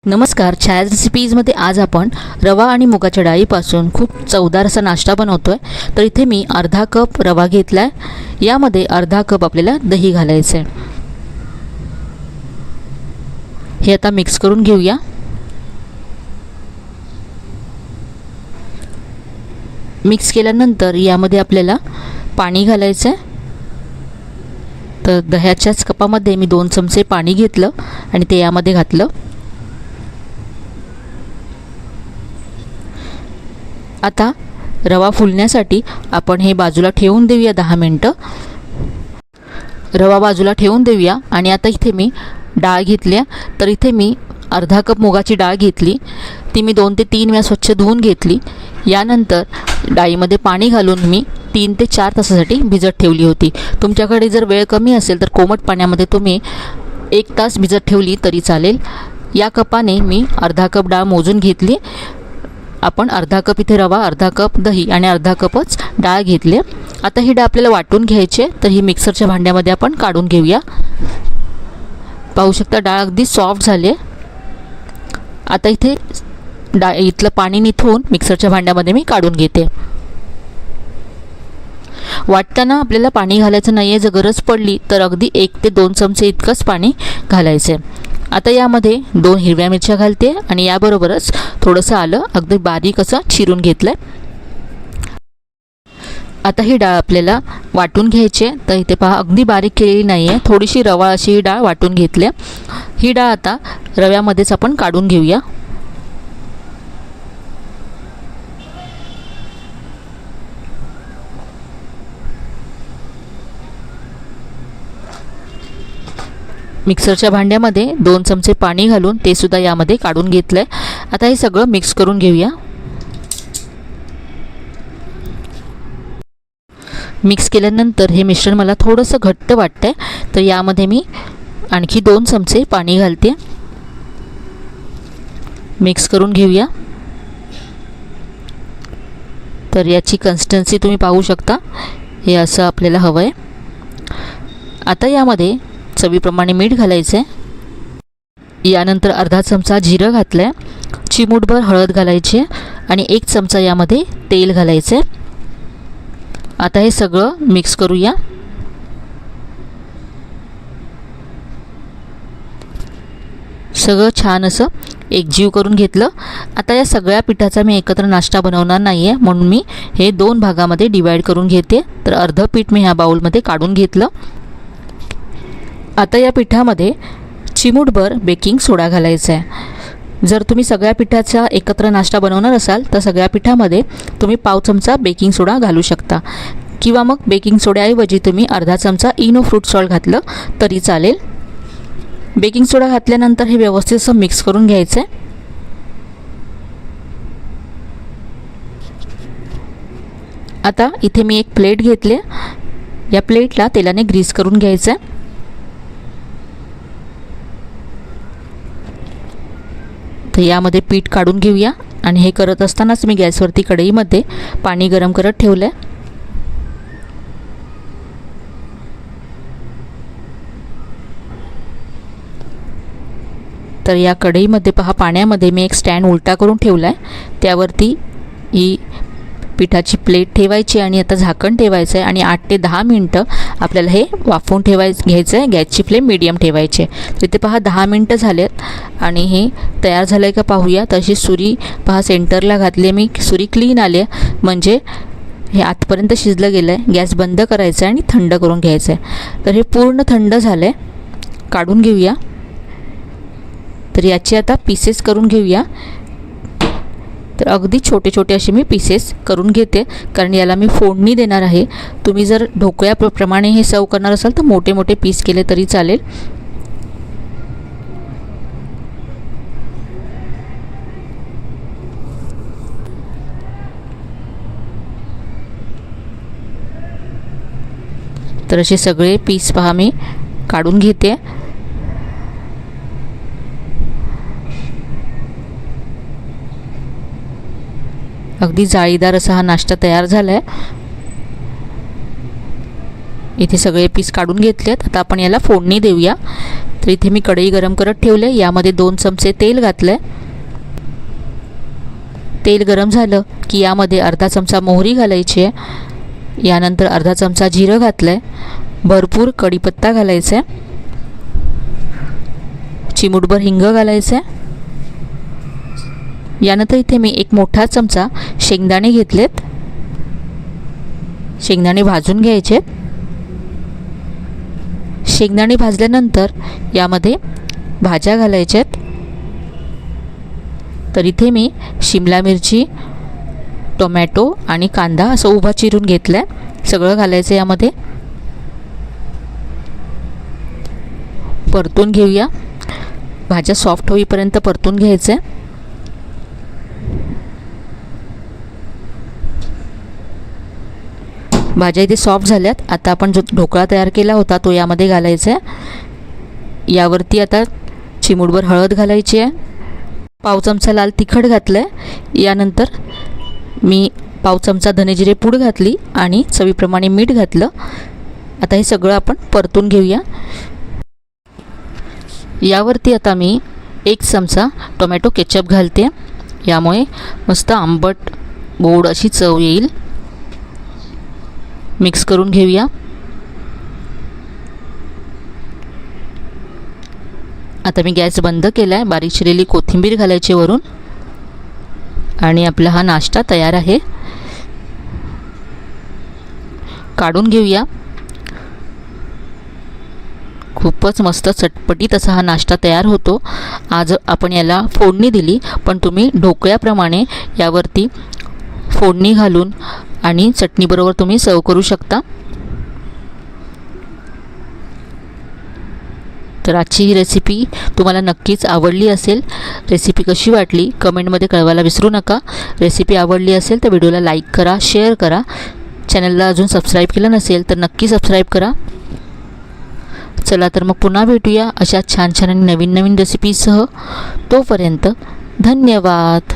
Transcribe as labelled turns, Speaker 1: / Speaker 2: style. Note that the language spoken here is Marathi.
Speaker 1: नमस्कार, छायाज रेसिपीजमध्ये आज आपण रवा आणि मुगाच्या डाळीपासून खूप चवदार असा नाश्ता बनवतो आहे। तर इथे मी अर्धा कप रवा घेतला आहे। यामध्ये अर्धा कप आपल्याला दही घालायचं आहे। हे आता मिक्स करून घेऊया। मिक्स केल्यानंतर यामध्ये आपल्याला पाणी घालायचं आहे। तर दह्याच्याच कपामध्ये मी 2 चमचे पाणी घेतलं आणि ते यामध्ये घातलं। आता रवा फुलण्यासाठी आपण हे बाजूला ठेवून देऊया 10 मिनिटं। रवा बाजूला ठेवून देऊया आणि आता इथे मी डाळ घेतली। तर इथे मी अर्धा कप मुगाची डाळ घेतली। ती मी 2 ते 3 वेळा स्वच्छ धुवून घेतली। यानंतर डाळीमध्ये पाणी घालून मी 3 ते 4 तासासाठी भिजत ठेवली होती। तुमच्याकडे जर वेळ कमी असेल तर कोमट पाण्यामध्ये तुम्ही 1 तास भिजत ठेवली तरी चालेल। या कपाने मी अर्धा कप डाळ मोजून घेतली। आपण अर्धा कप इथे रवा, अर्धा कप दही आणि अर्धा कपच डाळ घेतले। आता ही डाळ आपल्याला वाटून घ्यायची आहे। तर ही मिक्सरच्या भांड्यामध्ये आपण काढून घेऊया। पाहू शकता डाळ अगदी सॉफ्ट झाली आहे। आता इथे इथलं पाणी निथळून मिक्सरच्या भांड्यामध्ये मी काढून घेते। वाटताना आपल्याला पाणी घालायचं नाही आहे। जर गरज पडली तर अगदी 1 ते 2 चमचे इतकंच पाणी घालायचं आहे। आता यामध्ये 2 हिरव्या मिरच्या घालते आणि याबरोबरच थोडंसं आलं अगदी बारीक असं चिरून घेतलं आहे। आता ही डाळ आपल्याला वाटून घ्यायची आहे। तर इथे पहा अगदी बारीक केलेली नाही आहे, थोडीशी रवाळ अशी ही डाळ वाटून घेतली आहे। ही डाळ आता रव्यामध्येच आपण काढून घेऊया। मिक्सरच्या भांड्यामध्ये 2 चमचे पाणी घालून ते सुद्धा यामध्ये काढून घेतलं आहे। आता हे सगळं मिक्स करून घेऊया। मिक्स केल्यानंतर हे मिश्रण मला थोडंसं घट्ट वाटतंय, तर यामध्ये मी आणखी 2 चमचे पाणी घालते। मिक्स करून घेऊया। तर याची कन्सिस्टन्सी तुम्ही पाहू शकता, हे असं आपल्याला हवं आहे। आता यामध्ये चवीप्रमाणे मीठ घालायचं आहे। यानंतर अर्धा चमचा जिरं घातलं आहे, चिमूटभर हळद घालायची आणि 1 चमचा यामध्ये तेल घालायचं आहे। आता हे सगळं मिक्स करूया। सगळं छान असं एकजीव करून घेतलं। आता या सगळ्या पिठाचा मी एकत्र नाश्ता बनवणार नाही आहे, म्हणून मी हे 2 भागामध्ये डिवाइड करून घेते। तर अर्ध पीठ मी ह्या बाउलमध्ये काढून घेतलं। आता या पिठामध्ये चिमूटभर बेकिंग सोडा घालायचा आहे। जर तुम्ही सगळ्या पिठाचा एकत्र नाश्ता बनवणार असाल तर सगळ्या पिठामध्ये तुम्ही पाव चमचा बेकिंग सोडा घालू शकता, किंवा मग बेकिंग सोड्याऐवजी तुम्ही अर्धा चमचा इनो फ्रूट सॉल्ट घातलं तरी चालेल। बेकिंग सोडा घातल्यानंतर हे व्यवस्थित असं मिक्स करून घ्यायचं आहे। आता इथे मी एक प्लेट घेतली, या प्लेटला तेलाने ग्रीस करून घ्यायचं आहे। तर यामध्ये पीठ काढून घेऊया आणि हे करत असतानाच मी गॅसवरती कढईमध्ये पाणी गरम करत ठेवलं आहे। तर या कढईमध्ये पहा, पाण्यामध्ये मी एक स्टँड उलटा करून ठेवला आहे। त्यावरती ही पिठाची प्लेट ठेवायची आणि आता झाकण ठेवायचं आहे आणि 8 ते 10 मिनटं आपल्याला हे वाफवून घ्यायचं आहे। गॅसची फ्लेम मीडियम ठेवायची आहे। तर इथे पहा 10 मिनटं झालेत आणि हे तयार झालं आहे का पाहूया। तशी सुरी पहा सेंटरला घातली, मी सुरी क्लीन आली आहे, म्हणजे हे आतपर्यंत शिजलं गेलं आहे। गॅस बंद करायचा आहे आणि थंड करून घ्यायचं आहे। तर हे पूर्ण थंड झालं आहे, काढून घेऊया। तर याचे आता पीसेस करून घेऊया। तर अगदी छोटे छोटे असे मी पीसेस करून घेते, कारण याला मी फोडणी देणार आहे। तुम्ही जर ढोकळ्याप्रमाणे हे सर्व करणार असाल तर मोठे मोठे पीस केले तरी चालेल। तर असे सगळे पीस पहा मी काढून घेते। अगदी जाळीदार असा हा नाश्ता तयार झाला आहे। इथे सगळे पीस काढून घेतलेत। आता आपण याला फोडणी देऊया। तर इथे मी कढई गरम करत ठेवले. यामध्ये 2 चमचे तेल घातले. तेल गरम झालं की यामध्ये अर्धा चमचा मोहरी घालायची आहे. यानंतर अर्धा चमचा जिरं घातलं आहे. भरपूर कढीपत्ता घालायचा आहे. चिमूटभर हिंग घालायचं आहे. यानंतर इथे मी एक मोठा चमचा शेंगदाणे घेतलेत. शेंगदाणे भाजून घ्यायचे. शेंगदाणे भाजल्यानंतर यामध्ये भाज्या घालायच्या आहेत. तर इथे मी शिमला मिरची, टोमॅटो आणि कांदा असं उभा चिरून घेतलं आहे. सगळं घालायचं यामध्ये. परतून घेऊया. भाज्या सॉफ्ट होईपर्यंत परतून घ्यायचं आहे. भाज्या इथे सॉफ्ट झाल्यात. आता आपण जो ढोकळा तयार केला होता तो यामध्ये घालायचा आहे. यावरती आता चिमूटभर हळद घालायची आहे. पाव चमचा लाल तिखट घातलं आहे. यानंतर मी पाव चमचा धनेजिरे पूड घातली आणि चवीप्रमाणे मीठ घातलं. आता हे सगळं आपण परतून घेऊया. यावरती आता मी 1 चमचा टोमॅटो केचप घालते. यामुळे मस्त आंबट गोड अशी चव येईल. मिक्स करून घेऊया. आता मी गॅस बंद केला आहे. बारीक चिरलेली कोथिंबीर घालायची वरून आणि आपला हा नाश्ता तयार आहे. काढून घेऊया. खूपच मस्त चटपटीत असा हा नाश्ता तयार होतो. आज आपण याला फोडणी दिली, पण तुम्ही ढोकळ्याप्रमाणे यावरती फोडणी घालून आणि चटणीबरोबर तुम्ही सर्व करू शकता. तर आजची ही रेसिपी तुम्हाला नक्कीच आवडली असेल. रेसिपी कशी वाटली कमेंटमध्ये कळवायला विसरू नका. रेसिपी आवडली असेल तर व्हिडिओला लाईक करा, शेअर करा. चॅनलला अजून सबस्क्राईब केलं नसेल तर नक्की सबस्क्राईब करा. चला तर मग पुन्हा भेटूया अशा छान छान आणि नवीन नवीन रेसिपीसह. तोपर्यंत धन्यवाद.